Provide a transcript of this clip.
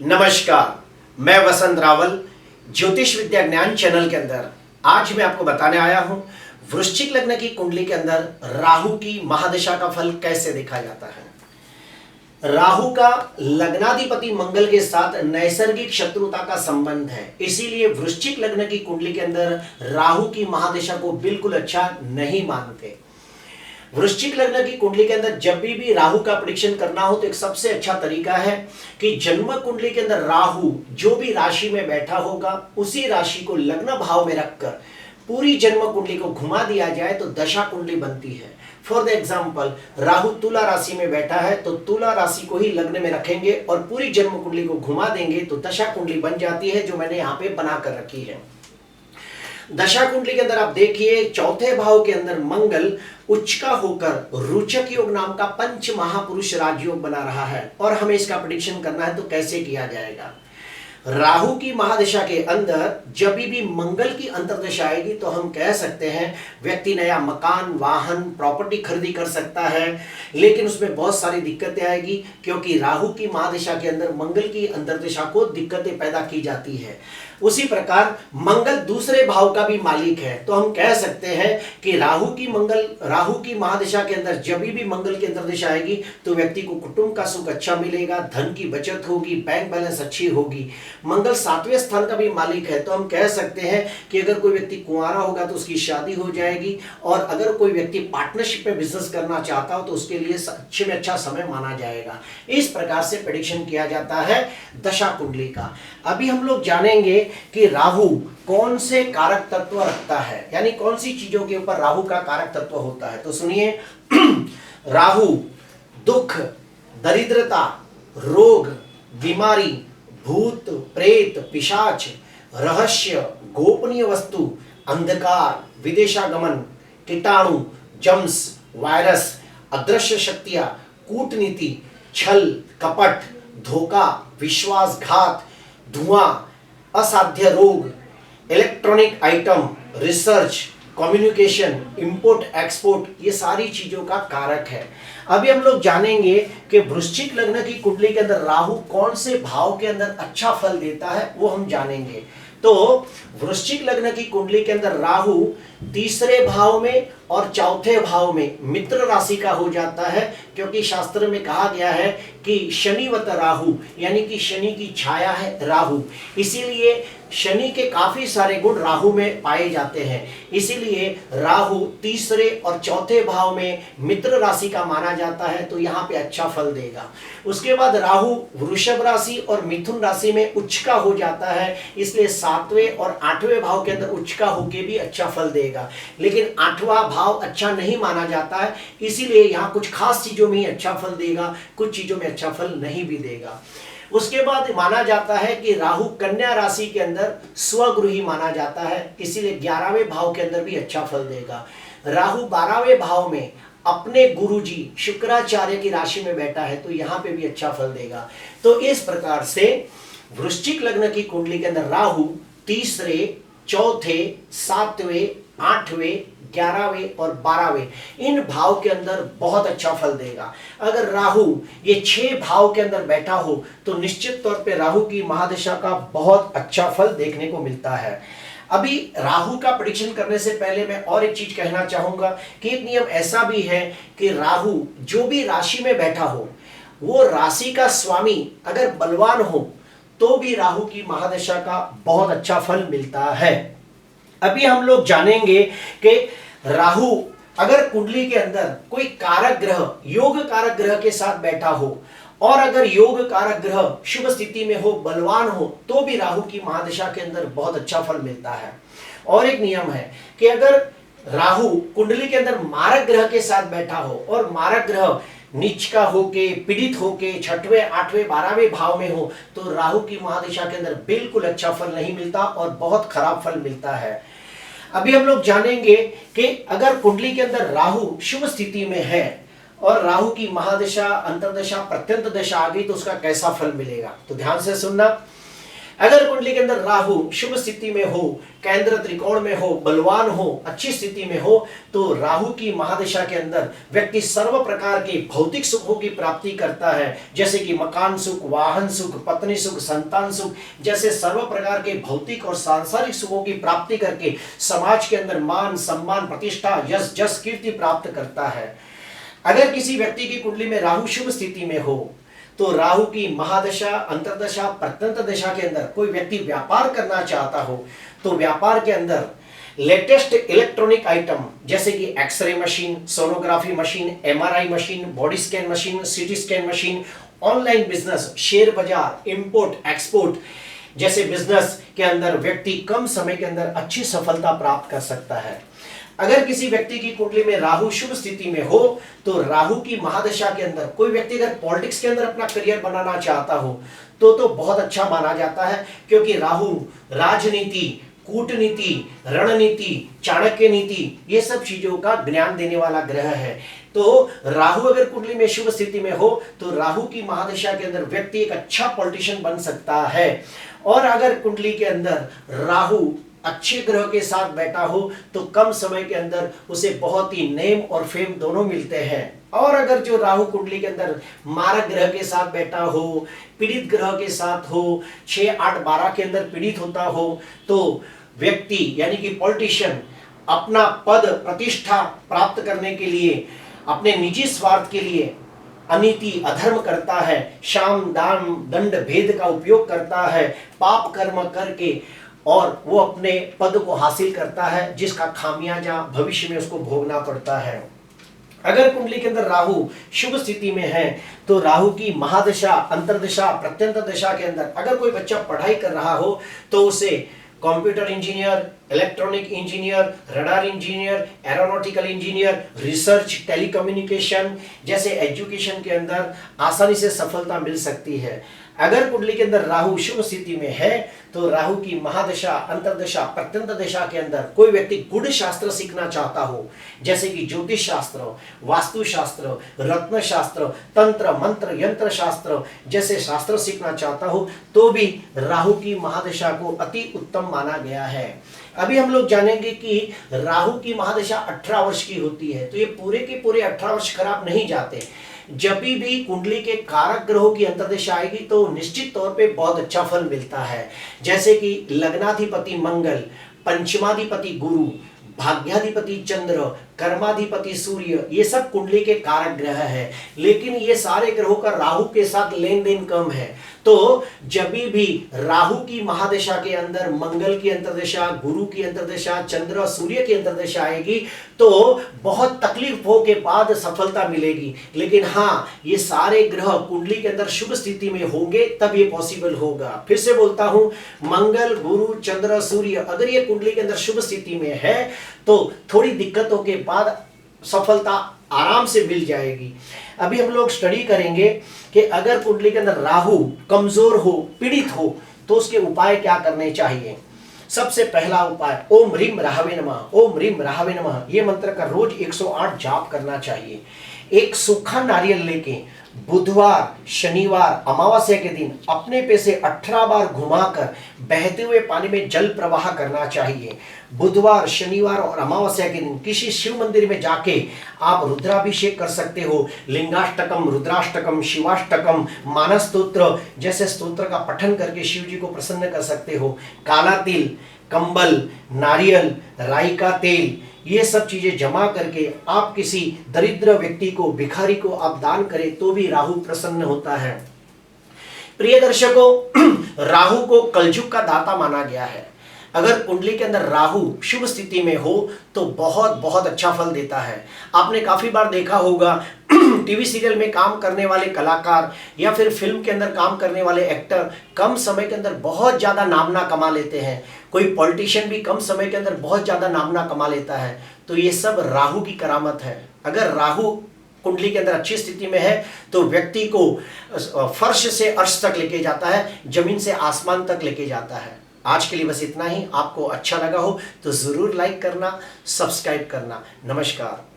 नमस्कार, मैं वसंत रावल ज्योतिष विद्या ज्ञान चैनल के अंदर आज मैं आपको बताने आया हूं वृश्चिक लग्न की कुंडली के अंदर राहु की महादशा का फल कैसे देखा जाता है। राहु का लग्नाधिपति मंगल के साथ नैसर्गिक शत्रुता का संबंध है, इसीलिए वृश्चिक लग्न की कुंडली के अंदर राहु की महादशा को बिल्कुल अच्छा नहीं मानते। वृश्चिक लग्न की कुंडली के अंदर जब भी राहु का प्रेडिक्शन करना हो तो एक सबसे अच्छा तरीका है कि जन्म कुंडली के अंदर राहु जो भी राशि में बैठा होगा उसी राशि को लग्न भाव में रखकर पूरी जन्म कुंडली को घुमा दिया जाए तो दशा कुंडली बनती है। फॉर द एग्जाम्पल, राहु तुला राशि में बैठा है तो तुला राशि को ही लग्न में रखेंगे और पूरी जन्म कुंडली को घुमा देंगे तो दशा कुंडली बन जाती है, जो मैंने यहाँ पे बना कर रखी है। दशा कुंडली के अंदर आप देखिए चौथे भाव के अंदर मंगल उच्च का होकर रोचक योग नाम का पंच महापुरुष राजयोग बना रहा है और हमें इसका प्रेडिक्शन करना है तो कैसे किया जाएगा। राहु की महादशा के अंदर जब भी मंगल की अंतर्दशा आएगी तो हम कह सकते हैं व्यक्ति नया मकान, वाहन, प्रॉपर्टी खरीदी कर सकता है, लेकिन उसमें बहुत सारी दिक्कतें आएगी क्योंकि राहु की महादशा के अंदर मंगल की अंतर्दशा को दिक्कतें पैदा की जाती है। उसी प्रकार मंगल दूसरे भाव का भी मालिक है, तो हम कह सकते हैं कि राहु की महादशा के अंदर जब भी मंगल की अंतर्दशा आएगी तो व्यक्ति को कुटुंब का सुख अच्छा मिलेगा, धन की बचत होगी, बैंक बैलेंस अच्छी होगी। मंगल 7वें स्थान का भी मालिक है, तो हम कह सकते हैं कि अगर कोई व्यक्ति कुंवारा होगा तो उसकी शादी हो जाएगी, और अगर कोई व्यक्ति पार्टनरशिप में बिजनेस करना चाहता हो तो उसके लिए अच्छे में अच्छा समय माना जाएगा। इस प्रकार से प्रेडिक्शन किया जाता है दशा कुंडली का। अभी हम लोग जानेंगे कि राहु कौन से कारक तत्व रखता है, यानी कौन सी चीजों के ऊपर राहु का कारक तत्व होता है। तो सुनिए, राहु दुख, दरिद्रता, रोग, बीमारी, भूत, प्रेत, पिशाच, रहस्य, गोपनीय वस्तु, अंधकार, विदेशागमन, कीटाणु, जम्स, वायरस, अदृश्य शक्तियां, कूटनीति, छल, कपट, धोखा, विश्वासघात, धुआं, असाध्य रोग, electronic item, research, communication, import export, ये सारी चीजों का कारक है। अभी हम लोग जानेंगे कि वृश्चिक लग्न की कुंडली के अंदर राहु कौन से भाव के अंदर अच्छा फल देता है, वो हम जानेंगे। तो वृश्चिक लग्न की कुंडली के अंदर राहु तीसरे भाव में और चौथे भाव में मित्र राशि का हो जाता है, क्योंकि शास्त्र में कहा गया है कि शनिवत राहु, यानी कि शनि की छाया है राहु, इसीलिए शनि के काफी सारे गुण राहु में पाए जाते हैं। इसीलिए राहु तीसरे और चौथे भाव में मित्र राशि का माना जाता है, तो यहाँ पे अच्छा फल देगा। उसके बाद राहु वृषभ राशि और मिथुन राशि में उच्च का हो जाता है, इसलिए 7वें और 8वें भाव के अंदर उच्च का होके भी अच्छा फल देगा, लेकिन 8वां भाव अच्छा नहीं माना जाता है, इसीलिए यहाँ कुछ खास चीजों में ही अच्छा फल देगा, कुछ चीजों में अच्छा फल नहीं भी देगा। उसके बाद माना जाता है कि राहु कन्या राशि के अंदर स्वगृही माना जाता है, इसीलिए 11वें भाव के अंदर भी अच्छा फल देगा। राहु 12वें भाव में अपने गुरुजी शुक्राचार्य की राशि में बैठा है, तो यहाँ पे भी अच्छा फल देगा। तो इस प्रकार से वृश्चिक लग्न की कुंडली के अंदर राहु तीसरे, चौथे, 7वें, 8वें, 11वें और 12वें इन भाव के अंदर बहुत अच्छा फल देगा। अगर राहु ये 6 भाव के अंदर बैठा हो तो निश्चित तौर पे राहु की महादशा का बहुत अच्छा फल देखने को मिलता है। अभी राहु का प्रेडिक्शन करने से पहले मैं और एक चीज कहना चाहूंगा कि एक नियम ऐसा भी है कि राहु जो भी राशि में बैठा हो, वो राशि का स्वामी अगर बलवान हो तो भी राहु की महादशा का बहुत अच्छा फल मिलता है। अभी हम लोग जानेंगे कि राहु अगर कुंडली के अंदर कोई कारक ग्रह, योग कारक ग्रह के साथ बैठा हो, और अगर योग कारक ग्रह शुभ स्थिति में हो, बलवान हो, तो भी राहु की महादशा के अंदर बहुत अच्छा फल मिलता है। और एक नियम है कि अगर राहु कुंडली के अंदर मारक ग्रह के साथ बैठा हो और मारक ग्रह नीच का होके, पीड़ित होके 6वें, 8वें, 12वें भाव में हो, तो राहु की महादशा के अंदर बिल्कुल अच्छा फल नहीं मिलता और बहुत खराब फल मिलता है। अभी हम लोग जानेंगे कि अगर कुंडली के अंदर राहु शुभ स्थिति में है और राहु की महादशा, अंतर्दशा, प्रत्यंत दशा आ गई तो उसका कैसा फल मिलेगा। तो ध्यान से सुनना। अगर कुंडली के अंदर राहु शुभ स्थिति में हो, केंद्र त्रिकोण में हो, बलवान हो, अच्छी स्थिति में हो, तो राहु की महादशा के अंदर व्यक्ति सर्व प्रकार के भौतिक सुखों की प्राप्ति करता है, जैसे कि मकान सुख, वाहन सुख, पत्नी सुख, संतान सुख, जैसे सर्व प्रकार के भौतिक और सांसारिक सुखों की प्राप्ति करके समाज के अंदर मान सम्मान प्रतिष्ठा यश जस कीर्ति प्राप्त करता है। अगर किसी व्यक्ति की कुंडली में राहु शुभ स्थिति में हो, तो राहु की महादशा, अंतर्दशा, प्रत्यंत दशा के अंदर कोई व्यक्ति व्यापार करना चाहता हो, तो व्यापार के अंदर लेटेस्ट इलेक्ट्रॉनिक आइटम जैसे कि x-ray machine, sonography machine, MRI machine, body scan machine, CT scan machine, online business, share बाजार, इंपोर्ट एक्सपोर्ट जैसे बिजनेस के अंदर व्यक्ति कम समय के अंदर अच्छी सफलता प्राप्त कर सकता है। अगर किसी व्यक्ति की कुंडली में राहु शुभ स्थिति में हो, तो राहु की महादशा के अंदर कोई व्यक्ति अगर पॉलिटिक्स के अंदर अपना करियर बनाना चाहता हो, तो बहुत अच्छा माना जाता है, क्योंकि राहु राजनीति, कूटनीति, रणनीति, चाणक्य नीति, ये सब चीजों का ज्ञान देने वाला ग्रह है। तो राहु अगर कुंडली में शुभ स्थिति में हो, तो राहु की महादशा के अंदर व्यक्ति एक अच्छा पॉलिटिशियन बन सकता है। और अगर कुंडली के अंदर राहु अच्छे ग्रह के साथ बैठा हो, तो कम समय के अंदर उसे बहुत ही नेम और फेम दोनों मिलते हैं। और अगर जो राहु कुंडली के अंदर मारक ग्रह के साथ बैठा हो, पीड़ित ग्रह के साथ हो, 6, 8, 12 के अंदर पीड़ित होता हो, तो व्यक्ति यानी कि पॉलिटिशियन अपना पद प्रतिष्ठा प्राप्त करने के लिए, अपने निजी स्वार्थ के लिए अनीति अधर्म करता है, शाम दान दंड भेद का उपयोग करता है, पाप कर्म करके, और वो अपने पद को हासिल करता है, जिसका खामियाजा भविष्य में उसको भोगना पड़ता है। अगर कुंडली के अंदर राहु शुभ स्थिति में है, तो राहु की महादशा, अंतर्दशा, प्रत्यंत दशा के अंदर अगर कोई बच्चा पढ़ाई कर रहा हो, तो उसे computer engineer, electronic engineer, radar engineer, aeronautical engineer, research, telecommunication जैसे एजुकेशन के अंदर आसानी से सफलता मिल सकती है। अगर कुंडली के अंदर राहु शुभ स्थिति में है, तो राहु की महादशा, अंतर्दशा, प्रत्यंत दशा के अंदर कोई व्यक्ति गुड़ शास्त्र सीखना चाहता हो, जैसे कि ज्योतिष शास्त्र, वास्तु शास्त्र, रत्न शास्त्र, तंत्र मंत्र यंत्र शास्त्र जैसे शास्त्र सीखना चाहता हो, तो भी राहु की महादशा को अति उत्तम माना गया है। अभी हम लोग जानेंगे कि राहु की महादशा 18 वर्ष की होती है, तो ये पूरे के पूरे 18 वर्ष खराब नहीं जाते। जब भी कुंडली के कारक ग्रहों की अंतर्दशा आएगी, तो निश्चित तौर पे बहुत अच्छा फल मिलता है। जैसे कि लग्नाधिपति मंगल, पंचमाधिपति गुरु, भाग्याधिपति चंद्र, कर्माधिपति सूर्य, ये सब कुंडली के कारक ग्रह है। लेकिन ये सारे ग्रहों का राहु के साथ लेन देन कम है। तो जब भी राहु की महादशा के अंदर मंगल की अंतर्दशा, गुरु की अंतर्दशा, चंद्र सूर्य की अंतर्दशा आएगी, तो बहुत तकलीफों के बाद सफलता मिलेगी। लेकिन हाँ, ये सारे ग्रह कुंडली के अंदर शुभ स्थिति में होंगे, तब ये पॉसिबल होगा। फिर से बोलता हूं, मंगल, गुरु, चंद्र, सूर्य अगर ये कुंडली के अंदर शुभ स्थिति में है, तो थोड़ी दिक्कतों के बाद सफलता आराम से मिल जाएगी। अभी हम लोग स्टडी करेंगे कि अगर कुंडली के अंदर राहु कमजोर हो, पीड़ित हो, तो उसके उपाय क्या करने चाहिए। सबसे पहला उपाय, ओम ह्रीम राहवे नमः, ओम ह्रीम राहवे नमः, ये मंत्र का रोज 108 जाप करना चाहिए। एक सूखा नारियल लेके बुधवार, शनिवार, अमावस्या के दिन अपने पे से 18 बार घुमाकर बहते हुए पानी में जल प्रवाह करना चाहिए। बुधवार, शनिवार और अमावस्या के दिन किसी शिव मंदिर में जाके आप रुद्राभिषेक कर सकते हो। लिंगाष्टकम, रुद्राष्टकम, शिवाष्टकम, मानस स्तोत्र जैसे स्तोत्र का पठन करके शिव जी को प्रसन्न कर सकते हो। काला तिल, कंबल, नारियल, राई का तेल, ये सब चीजें जमा करके आप किसी दरिद्र व्यक्ति को, भिखारी को आप दान करें, तो भी राहु प्रसन्न होता है। प्रिय दर्शकों, राहु को कलयुग का दाता माना गया है। अगर कुंडली के अंदर राहु शुभ स्थिति में हो, तो बहुत बहुत अच्छा फल देता है। आपने काफी बार देखा होगा, टीवी सीरियल में काम करने वाले कलाकार या फिर फिल्म के अंदर काम करने वाले एक्टर कम समय के अंदर बहुत ज्यादा नामना कमा लेते हैं। कोई पॉलिटिशियन भी कम समय के अंदर बहुत ज्यादा नामना कमा लेता है। तो ये सब राहु की करामत है। अगर राहु कुंडली के अंदर अच्छी स्थिति में है, तो व्यक्ति को फर्श से अर्श तक लेके जाता है, जमीन से आसमान तक लेके जाता है। आज के लिए बस इतना ही। आपको अच्छा लगा हो तो जरूर लाइक करना, सब्सक्राइब करना। नमस्कार।